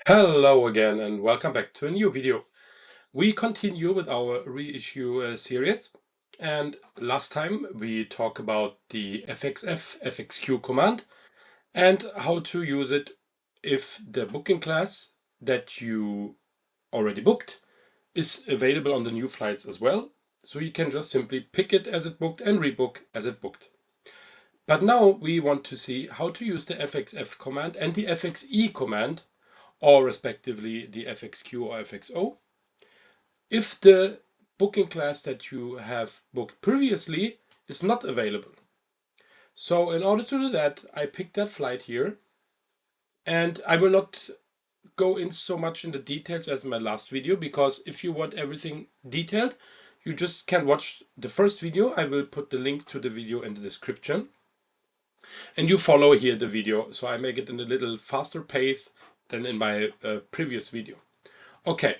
Hello again and welcome back to a new video. We continue with our reissue series, and last time we talked about the FXF FXQ command and how to use it if the booking class that you already booked is available on the new flights as well. So you can just simply pick it as it booked and rebook as it booked. But now we want to see how to use the FXF command and the FXE command, or respectively the FXQ or FXO, if the booking class that you have booked previously is not available. So in order to do that, I picked that flight here, and I will not go in so much in the details as in my last video, because if you want everything detailed, you just can watch the first video. I will put the link to the video in the description, and you follow here the video, so I make it in a little faster pace than in my previous video. Okay,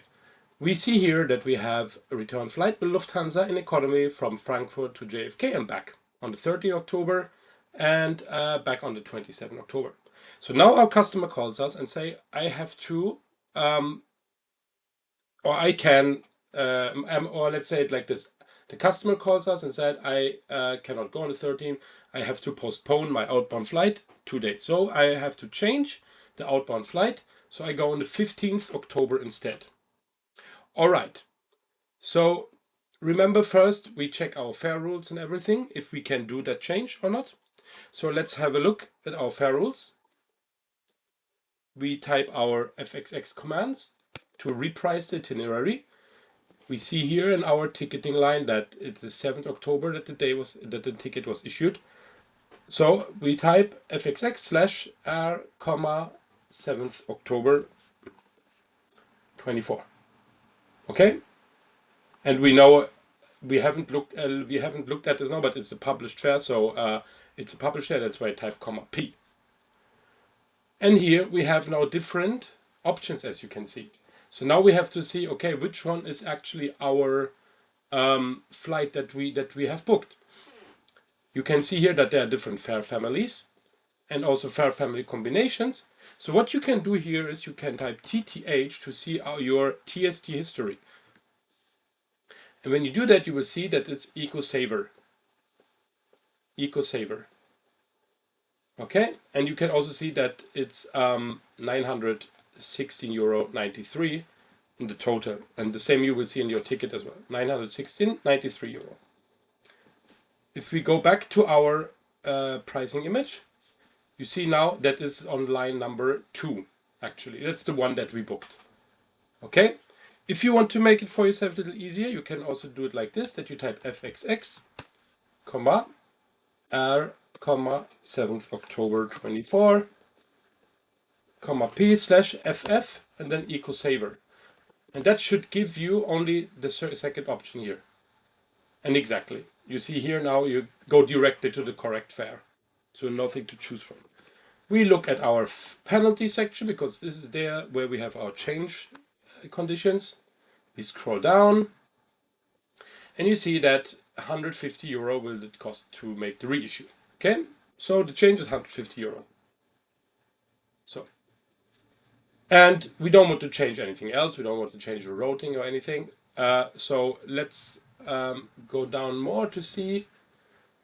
we see here that we have a return flight with Lufthansa in economy from Frankfurt to JFK and back on the 13th October and back on the 27th October. So now our customer calls us and say, I have to, or I can, or let's say it like this. The customer calls us and said, I cannot go on the 13th. I have to postpone my outbound flight 2 days. So I have to change the outbound flight. So I go on the 15th October instead. All right. So remember, first we check our fare rules and everything, if we can do that change or not. So let's have a look at our fare rules. We type our FXX commands to reprice the itinerary. We see here in our ticketing line that it's the 7th October that the ticket was issued. So we type FXX/R, 7th October 24. Okay, and we know we haven't looked at this now, but it's a published fare, so it's a published fare. That's why I type P. And here we have now different options, as you can see. So now we have to see, okay, which one is actually our flight that we have booked. You can see here that there are different fare families and also fare family combinations. So what you can do here is you can type TTH to see your TST history. And when you do that, you will see that it's EcoSaver. EcoSaver. Okay, and you can also see that it's €916.93 in the total. And the same you will see in your ticket as well, €916.93. If we go back to our pricing image, you see now that is on line number 2, actually. That's the one that we booked. Okay, if you want to make it for yourself a little easier, you can also do it like this, that you type FXX, R, 7th October 24, P/FF, and then EcoSaver. And that should give you only the second option here. And exactly, you see here now you go directly to the correct fare. So nothing to choose from. We look at our penalty section, because this is there where we have our change conditions. We scroll down and you see that €150 will it cost to make the reissue. Okay, so the change is €150. So, and we don't want to change anything else. We don't want to change the routing or anything. So let's go down more to see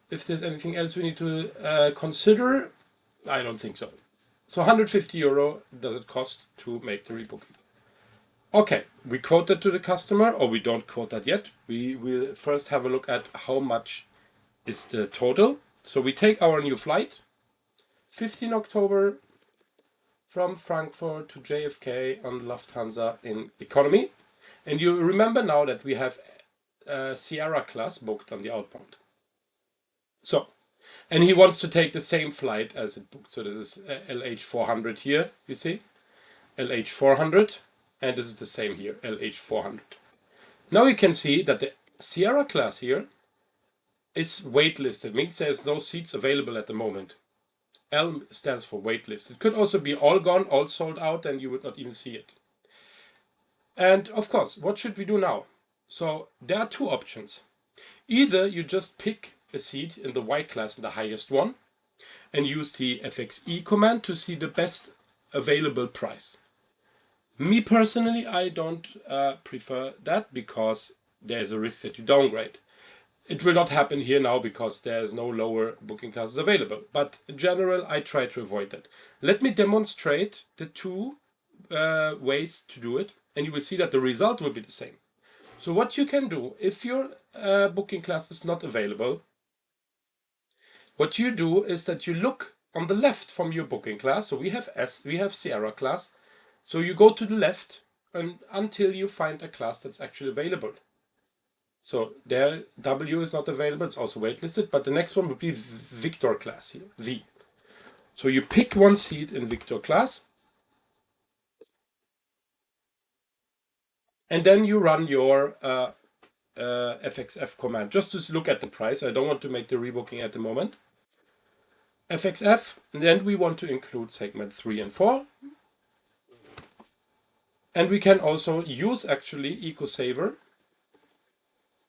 if there's anything else we need to consider. I don't think so. So €150 does it cost to make the rebooking. Okay, we quote that to the customer, or we don't quote that yet. We will first have a look at how much is the total. So we take our new flight, 15 October from Frankfurt to JFK on Lufthansa in economy. And you remember now that we have Sierra class booked on the outbound. So, and he wants to take the same flight as it booked. So this is LH400 here, you see, LH400, and this is the same here, LH400. Now you can see that the Sierra class here is waitlisted, means there's no seats available at the moment. L stands for waitlist. It could also be all gone, all sold out, and you would not even see it. And of course, what should we do now? So there are two options. Either you just pick a seat in the Y class, the highest one, and use the FXE command to see the best available price. Me personally, I don't prefer that because there's a risk that you downgrade. It will not happen here now because there's no lower booking classes available. But in general, I try to avoid that. Let me demonstrate the two ways to do it, and you will see that the result will be the same. So what you can do, if your booking class is not available, what you do is that you look on the left from your booking class. So we have Sierra class. So you go to the left and until you find a class that's actually available. So there W is not available, it's also waitlisted, but the next one would be Victor class here, V. So you pick one seat in Victor class, and then you run your FXF command, just to look at the price. I don't want to make the rebooking at the moment. FXF, and then we want to include segment 3 and 4. And we can also use actually EcoSaver.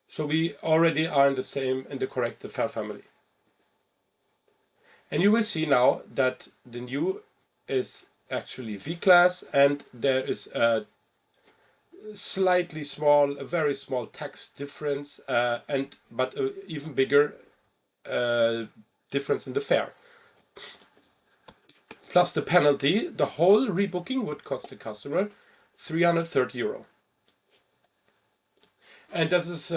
So we already are in the correct fare family. And you will see now that the new is actually V class, and there is a slightly small, a very small tax difference, but an even bigger difference in the fare. Plus the penalty, the whole rebooking would cost the customer €330. And this is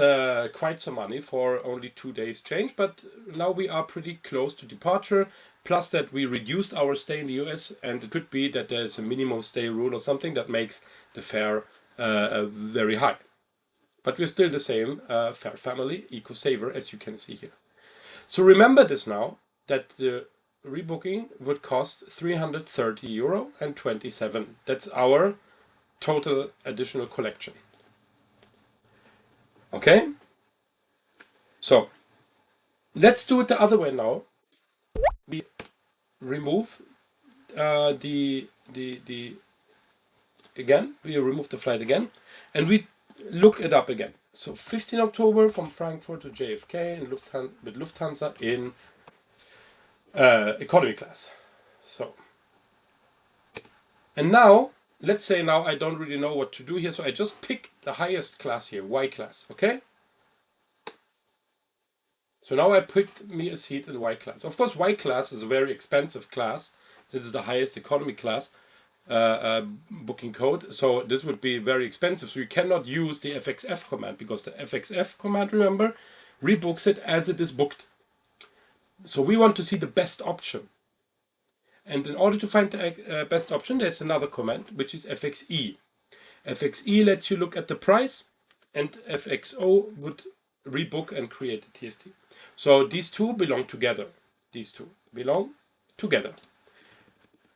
quite some money for only 2 days change, but now we are pretty close to departure, plus that we reduced our stay in the US, and it could be that there's a minimum stay rule or something that makes the fare very high. But we're still the same fare family, EcoSaver, as you can see here. So remember this now, that the rebooking would cost €330.27. That's our total additional collection. Okay, so let's do it the other way now. We remove we remove the flight again, and we look it up again. So 15 October from Frankfurt to JFK and with Lufthansa in economy class. So, and now, let's say now I don't really know what to do here, so I just pick the highest class here, Y class, okay? So now I picked me a seat in Y class. Of course, Y class is a very expensive class, since it's the highest economy class booking code. So this would be very expensive. So you cannot use the FXF command, because the FXF command, remember, rebooks it as it is booked. So we want to see the best option. And in order to find the best option, there's another command, which is FXE. FXE lets you look at the price, and FXO would rebook and create a TST. So these two belong together. These two belong together.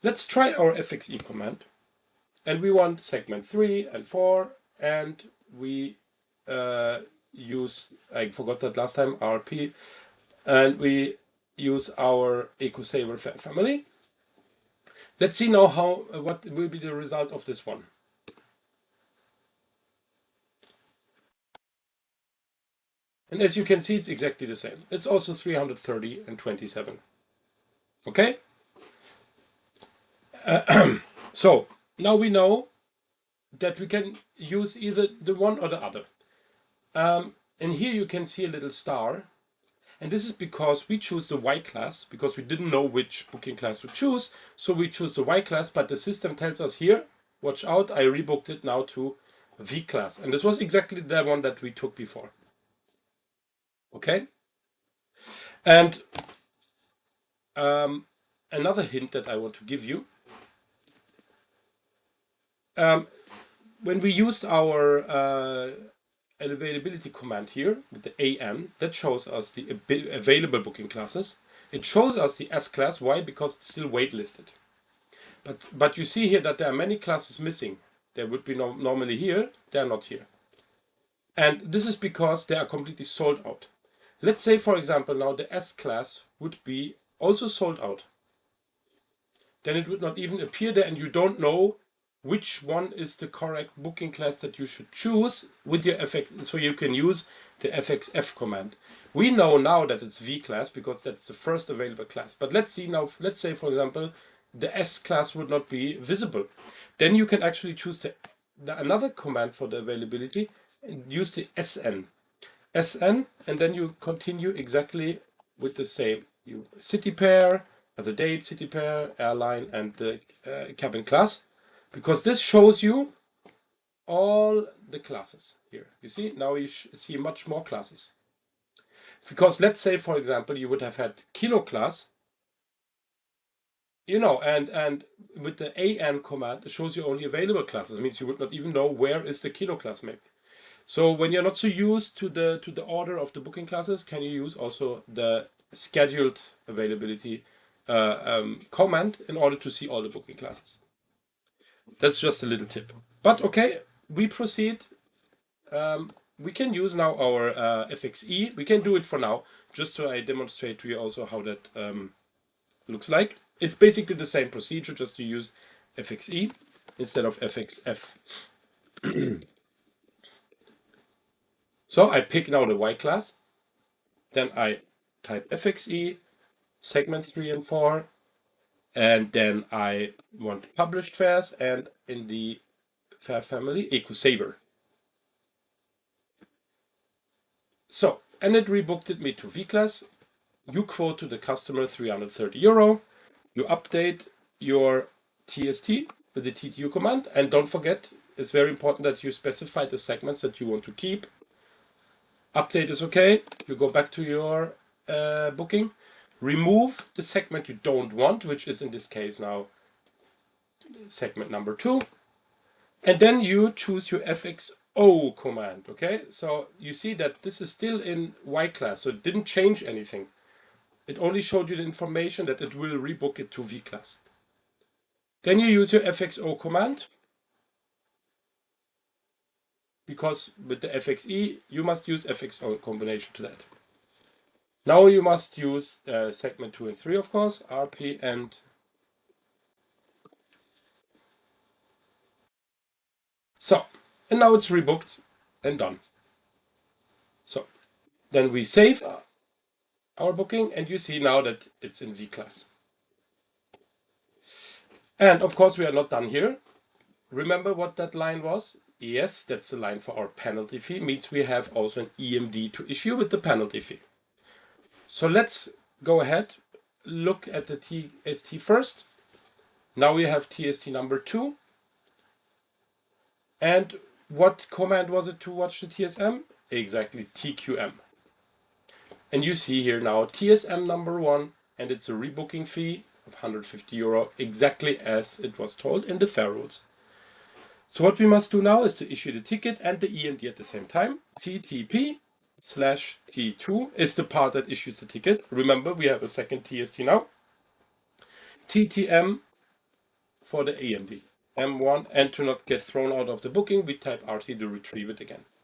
Let's try our FXE command. And we want segment 3 and 4, and we use, I forgot that last time, RP, and we use our EcoSaver family. Let's see now what will be the result of this one. And as you can see, it's exactly the same. It's also 330.27. Okay? So now we know that we can use either the one or the other. And here you can see a little star. And this is because we choose the Y class, because we didn't know which booking class to choose. So we choose the Y class, but the system tells us here, watch out, I rebooked it now to V class. And this was exactly the one that we took before. Okay? And another hint that I want to give you. When we used our availability command here with the AN, that shows us the available booking classes. It shows us the S class. Why? Because it's still waitlisted. But you see here that there are many classes missing. They would be normally here. They are not here. And this is because they are completely sold out. Let's say, for example, now the S class would be also sold out. Then it would not even appear there, and you don't know which one is the correct booking class that you should choose with your FX, so you can use the FXF command. We know now that it's V class because that's the first available class. But let's see now, let's say, for example, the S class would not be visible. Then you can actually choose another command for the availability and use the SN, and then you continue exactly with the same. You city pair, the date, city pair, airline, and the cabin class, because this shows you all the classes here. You see, now you see much more classes. Because let's say, for example, you would have had kilo class, and with the AN command, it shows you only available classes. It means you would not even know where is the kilo class maybe. So when you're not so used to the order of the booking classes, can you use also the scheduled availability command in order to see all the booking classes? That's just a little tip. But okay, we proceed. We can use now our FXE. We can do it for now, just so I demonstrate to you also how that looks like. It's basically the same procedure, just to use FXE instead of FXF. So I pick now the Y class, then I type FXE, segment 3 and 4, and then I want published fares, and in the fare family, EcoSaver. So, and it rebooked me to V class. You quote to the customer €330. You update your TST with the TTU command, and don't forget, it's very important that you specify the segments that you want to keep. Update is okay. You go back to your booking, remove the segment you don't want, which is in this case now segment number 2, and then you choose your FXO command. Okay, so you see that this is still in Y class, so it didn't change anything. It only showed you the information that it will rebook it to V class. Then you use your FXO command, because with the FXE you must use FXO combination to that. Now you must use segment 2 and 3, of course, RP and so. And now it's rebooked and done. So then we save our booking, and you see now that it's in V class. And of course we are not done here. Remember what that line was? Yes, that's the line for our penalty fee. Means we have also an EMD to issue with the penalty fee. So let's go ahead, look at the TST first. Now we have TST number 2. And what command was it to watch the TSM? Exactly, TQM. And you see here now TSM number 1, and it's a rebooking fee of €150, exactly as it was told in the fare rules. So what we must do now is to issue the ticket and the EMD at the same time. TTP/T2 is the part that issues the ticket. Remember, we have a second TST now. TTM for the EMD. M1, and to not get thrown out of the booking, we type RT to retrieve it again.